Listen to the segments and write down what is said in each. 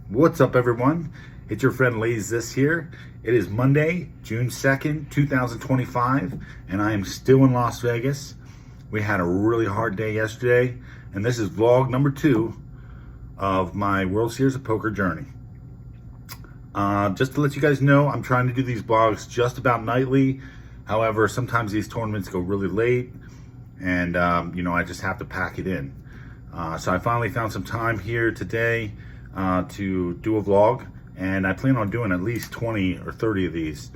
What's up, everyone? It's your friend Lays This here. It is Monday, June 2nd, 2025, and I am still in Las Vegas. We had a really hard day yesterday, and this is vlog number 2 of my World Series of Poker journey. Just to let you guys know, I'm trying to do these vlogs just about nightly. However, sometimes these tournaments go really late, and I just have to pack it in. So I finally found some time here today to do a vlog, and I plan on doing at least 20 or 30 of these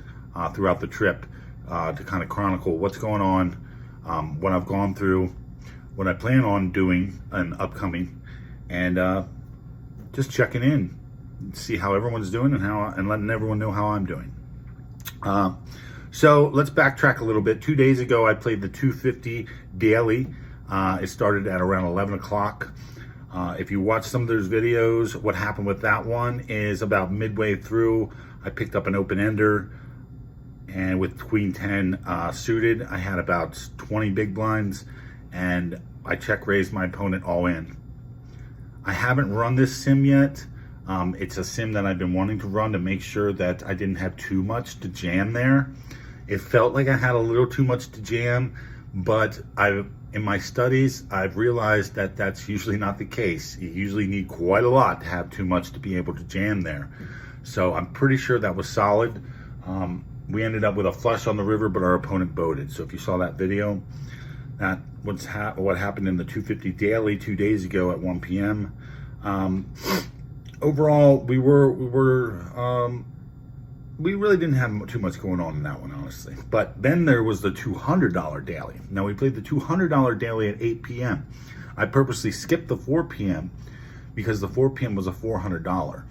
throughout the trip to kind of chronicle what's going on, what I've gone through, what I plan on doing and upcoming, and just checking in, see how everyone's doing and letting everyone know how I'm doing. So let's backtrack a little bit. 2 days ago, I played the 250 daily. It started at around 11 o'clock. If you watch some of those videos, what happened with that one is about midway through, I picked up an open-ender, and with Queen 10 suited, I had about 20 big blinds, and I check-raised my opponent all in. I haven't run this sim yet. It's a sim that I've been wanting to run to make sure that I didn't have too much to jam there. It felt like I had a little too much to jam, but in my studies, I've realized that that's usually not the case. You usually need quite a lot to have too much to be able to jam there. So I'm pretty sure that was solid. We ended up with a flush on the river, but our opponent boated. So if you saw that video, that was what happened in the 250 daily 2 days ago at 1 p.m. Overall, we really didn't have too much going on in that one, honestly. But then there was the $200 daily. Now, we played the $200 daily at 8 p.m. I purposely skipped the 4 p.m. because the 4 p.m. was a $400.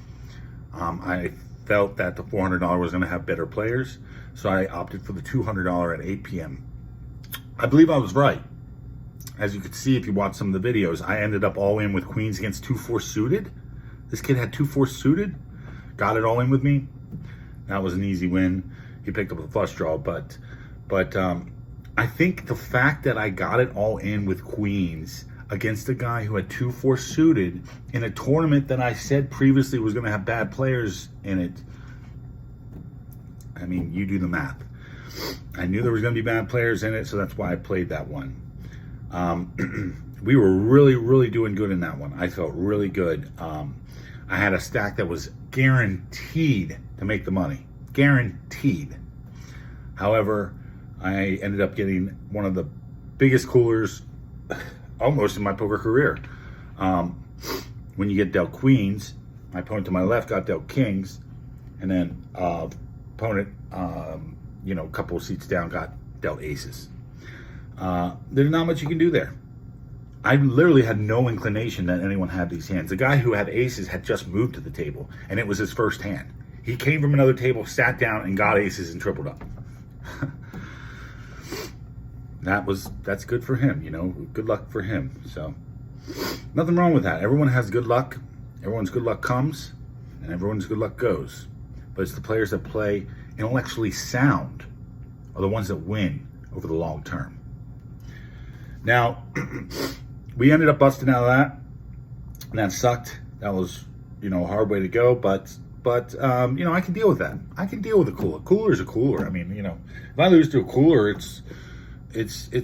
I felt that the $400 was going to have better players, so I opted for the $200 at 8 p.m. I believe I was right. As you could see if you watch some of the videos, I ended up all in with queens against 2-4 suited. This kid had 2-4 suited, got it all in with me. That was an easy win. He picked up a flush draw, but I think the fact that I got it all in with queens against a guy who had 2-4 suited in a tournament that I said previously was going to have bad players in it. I mean, you do the math. I knew there was going to be bad players in it, so that's why I played that one. We were really doing good in that one. I felt really good. I had a stack that was guaranteed to make the money. Guaranteed. However, I ended up getting one of the biggest coolers almost in my poker career. When you get dealt queens, my opponent to my left got dealt kings, and then opponent, a couple of seats down, got dealt aces. There's not much you can do there. I literally had no inclination that anyone had these hands. The guy who had aces had just moved to the table, and it was his first hand. He came from another table, sat down, and got aces and tripled up. That's good for him, Good luck for him. So nothing wrong with that. Everyone has good luck. Everyone's good luck comes, and everyone's good luck goes. But it's the players that play intellectually sound are the ones that win over the long term. Now, we ended up busting out of that, and that sucked. That was, a hard way to go, but I can deal with that. I can deal with a cooler. Cooler's a cooler. I mean, if I lose to a cooler, it's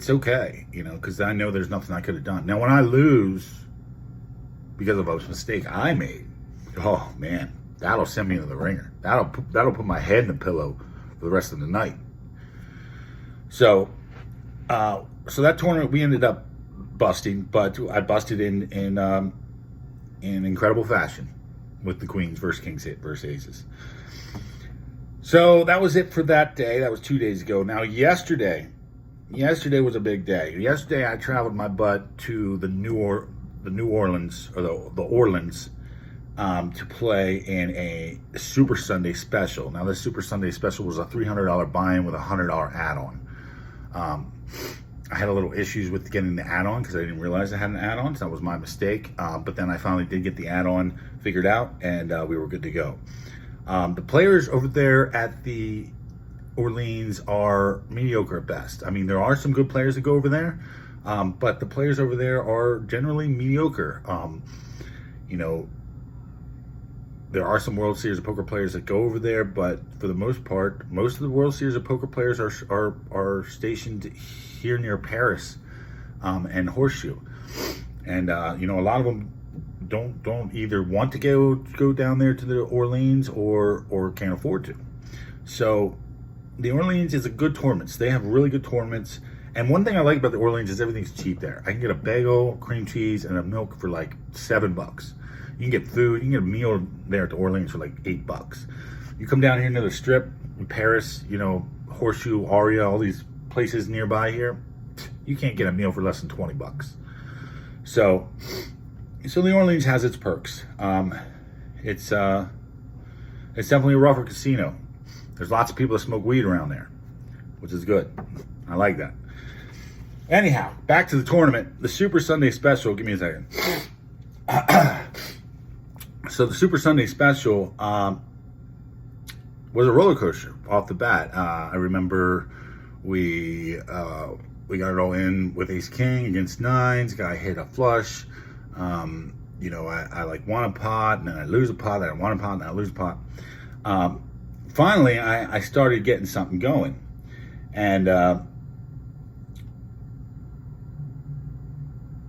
okay, because I know there's nothing I could have done. Now, when I lose because of a mistake I made, oh man, that'll send me into the ringer. That'll put my head in the pillow for the rest of the night. So that tournament we ended up busting, but I busted in incredible fashion with the queens versus kings versus aces. So that was it for that day. That was 2 days ago. Now yesterday was a big day. Yesterday I traveled my butt to the New Orleans to play in a Super Sunday Special. Now this Super Sunday Special was a $300 buy-in with a $100 add-on. I had a little issues with getting the add-on because I didn't realize I had an add-on, so that was my mistake. But then I finally did get the add-on figured out, and we were good to go. The players over there at the Orleans are mediocre at best. I mean, there are some good players that go over there, but the players over there are generally mediocre. There are some World Series of Poker players that go over there, but for the most part, most of the World Series of Poker players are stationed here near Paris and Horseshoe, and a lot of them don't either want to go down there to the Orleans or can't afford to. So the Orleans is a good tournament. They have really good tournaments. And one thing I like about the Orleans is everything's cheap there. I can get a bagel, cream cheese, and a milk for like $7. You can get food. You can get a meal there at the Orleans for like $8. You come down here to the Strip in Paris, Horseshoe, Aria, all these places nearby here, you can't get a meal for less than $20. So the Orleans has its perks. It's definitely a rougher casino. There's lots of people that smoke weed around there, which is good. I like that. Anyhow, back to the tournament. The Super Sunday Special, give me a second. So the Super Sunday Special was a roller coaster off the bat. I remember we got it all in with Ace King against nines. Guy hit a flush. I like won a pot, and then I lose a pot, then I won a pot, and then I lose a pot. Finally, I started getting something going. And,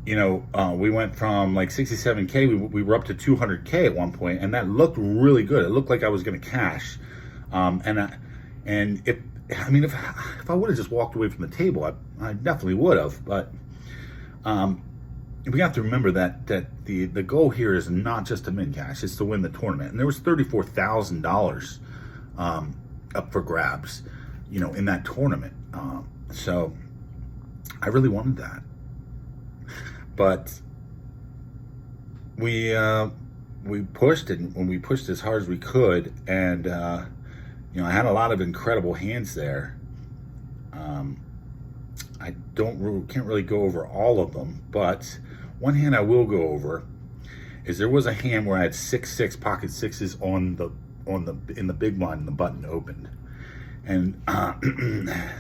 we went from like 67K, we were up to 200K at one point, and that looked really good. It looked like I was going to cash. If I would have just walked away from the table, I definitely would have. But we have to remember that the goal here is not just to min cash; it's to win the tournament. And there was $34,000 up for grabs, in that tournament. So I really wanted that. But we pushed it, and we pushed as hard as we could, and I had a lot of incredible hands there. I can't really go over all of them, but one hand I will go over is there was a hand where I had 6-6 pocket sixes in the big blind, and the button opened, and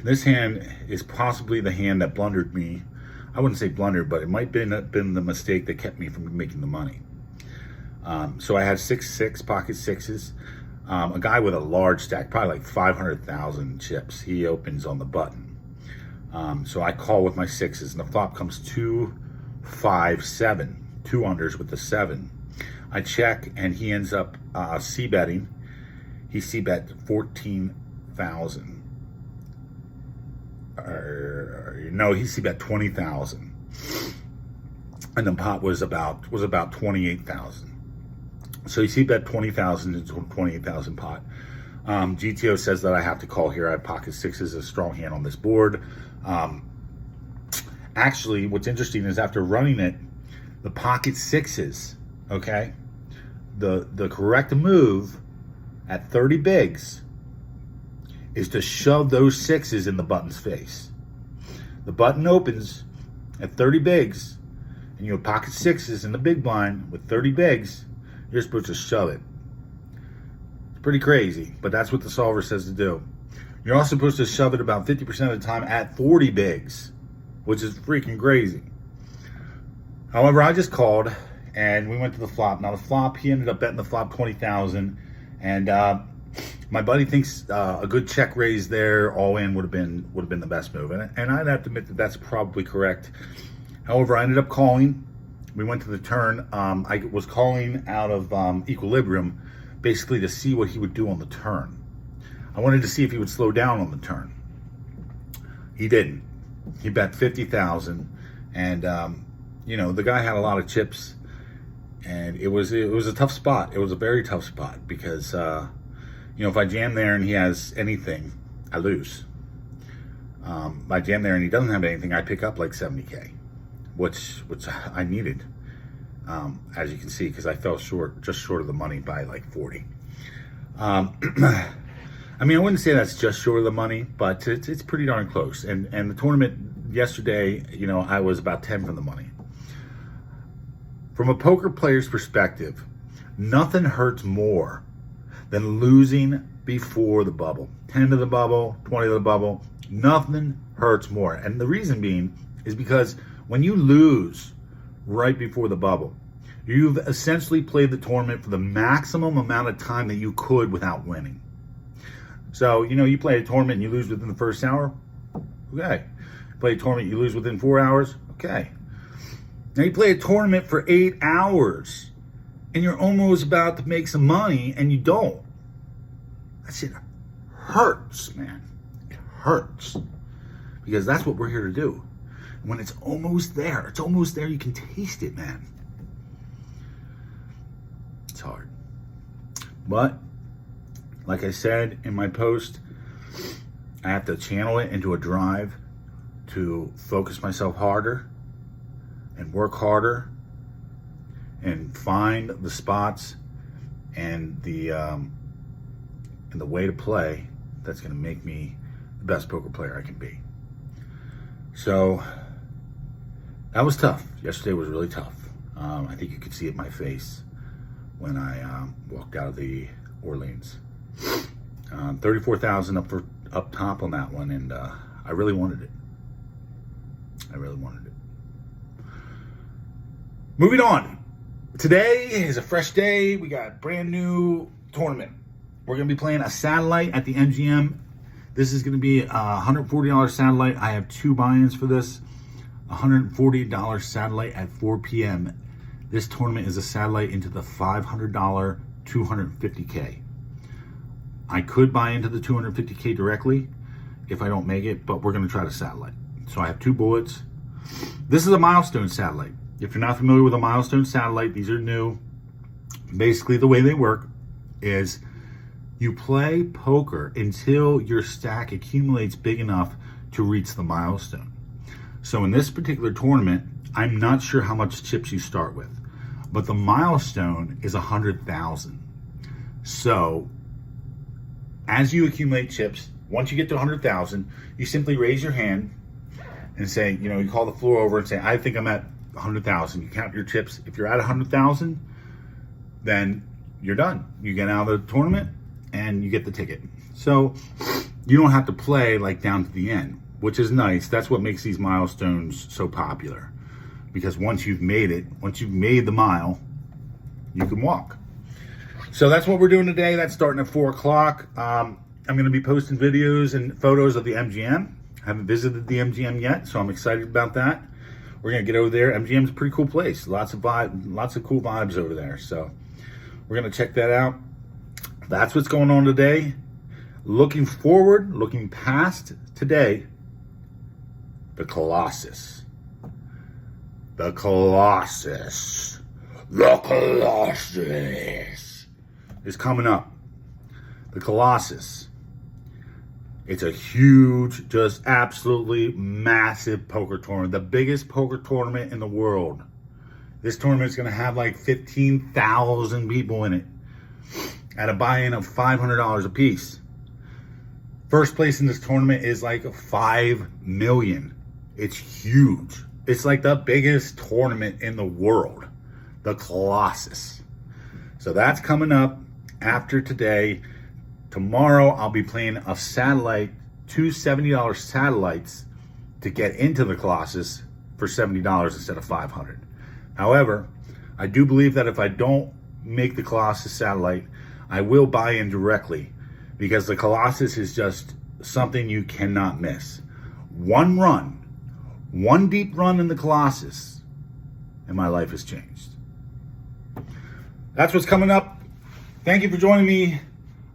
this hand is possibly the hand that blundered me. I wouldn't say blundered, but it might have been the mistake that kept me from making the money. So I had 6-6 pocket sixes. A guy with a large stack, probably like 500,000 chips, he opens on the button. So I call with my sixes, and the flop comes 2-5-7, 2 unders with the 7. I check, and he ends up c-betting. He c-bet 14,000. No, he c-bet 20,000, and the pot was about 28,000. So he c-bet 20,000 into 28,000 pot. GTO says that I have to call here. I have pocket sixes, a strong hand on this board. Actually, what's interesting is after running it, the pocket sixes, okay, the correct move at 30 bigs is to shove those sixes in the button's face. The button opens at 30 bigs, and you have pocket sixes in the big blind with 30 bigs, you're supposed to shove it. It's pretty crazy, but that's what the solver says to do. You're also supposed to shove it about 50% of the time at 40 bigs, which is freaking crazy. However, I just called, and we went to the flop. Now the flop, he ended up betting the flop 20,000, and my buddy thinks a good check raise there, all in, would have been the best move, and I'd have to admit that that's probably correct. However, I ended up calling. We went to the turn. I was calling out of equilibrium, basically to see what he would do on the turn. I wanted to see if he would slow down on the turn. He didn't. He bet 50,000, and the guy had a lot of chips, and it was a tough spot. It was a very tough spot because if I jam there and he has anything, I lose. If I jam there and he doesn't have anything, I pick up like 70K, which I needed, as you can see, because I fell just short of the money by like 40. I wouldn't say that's just short of the money, but it's pretty darn close. And the tournament yesterday, I was about 10 from the money. From a poker player's perspective, nothing hurts more than losing before the bubble. 10 to the bubble, 20 to the bubble, nothing hurts more. And the reason being is because when you lose right before the bubble, You've essentially played the tournament for the maximum amount of time that you could without winning. So, you play a tournament and you lose within the first hour. Okay. Play a tournament, you lose within 4 hours. Okay. Now you play a tournament for 8 hours and you're almost about to make some money and you don't. That shit hurts, man. It hurts. Because that's what we're here to do. When it's almost there, you can taste it, man. It's hard. But, like I said in my post, I have to channel it into a drive to focus myself harder and work harder and find the spots and the way to play that's going to make me the best poker player I can be. So that was tough. Yesterday was really tough. I think you could see it in my face when I walked out of the Orleans. 34,000 up top on that one, and I really wanted it. Moving on. Today is a fresh day. We got a brand new tournament. We're going to be playing a satellite at the MGM. This is going to be a $140 satellite. I have 2 buy-ins for this. $140 satellite at 4 p.m. This tournament is a satellite into the $500 250K. I could buy into the 250K directly if I don't make it, but we're going to try the satellite. So I have 2 bullets. This is a milestone satellite. If you're not familiar with a milestone satellite, these are new. Basically, the way they work is you play poker until your stack accumulates big enough to reach the milestone. So in this particular tournament, I'm not sure how much chips you start with, but the milestone is 100,000. So as you accumulate chips, once you get to 100,000, you simply raise your hand and say, you call the floor over and say, I think I'm at 100,000. You count your chips. If you're at 100,000, then you're done. You get out of the tournament and you get the ticket. So you don't have to play like down to the end, which is nice. That's what makes these milestones so popular. Because once you've made it, once you've made the mile, you can walk. So that's what we're doing today. That's starting at 4 o'clock. I'm going to be posting videos and photos of the MGM. I haven't visited the MGM yet, so I'm excited about that. We're going to get over there. MGM's a pretty cool place. Lots of cool vibes over there. So we're going to check that out. That's what's going on today. Looking forward, looking past today, the Colossus. The Colossus. The Colossus is coming up. The Colossus. It's a huge, just absolutely massive poker tournament. The biggest poker tournament in the world. This tournament is going to have like 15,000 people in it at a buy-in of $500 a piece. First place in this tournament is like 5 million. It's huge. It's like the biggest tournament in the world. The Colossus. So that's coming up after today. Tomorrow, I'll be playing a satellite, 2 $70 satellites to get into the Colossus for $70 instead of $500. However, I do believe that if I don't make the Colossus satellite, I will buy in directly because the Colossus is just something you cannot miss. One run, one deep run in the Colossus, and my life has changed. That's what's coming up. Thank you for joining me.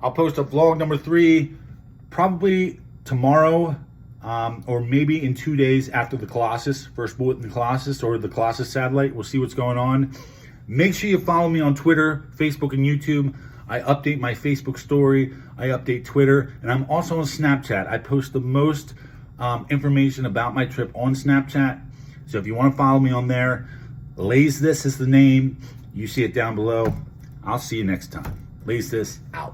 I'll post a vlog number 3 probably tomorrow or maybe in 2 days after the Colossus, first bullet in the Colossus or the Colossus satellite. We'll see what's going on. Make sure you follow me on Twitter, Facebook, and YouTube. I update my Facebook story. I update Twitter. And I'm also on Snapchat. I post the most information about my trip on Snapchat. So if you want to follow me on there, Lays This is the name. You see it down below. I'll see you next time. Lays This out.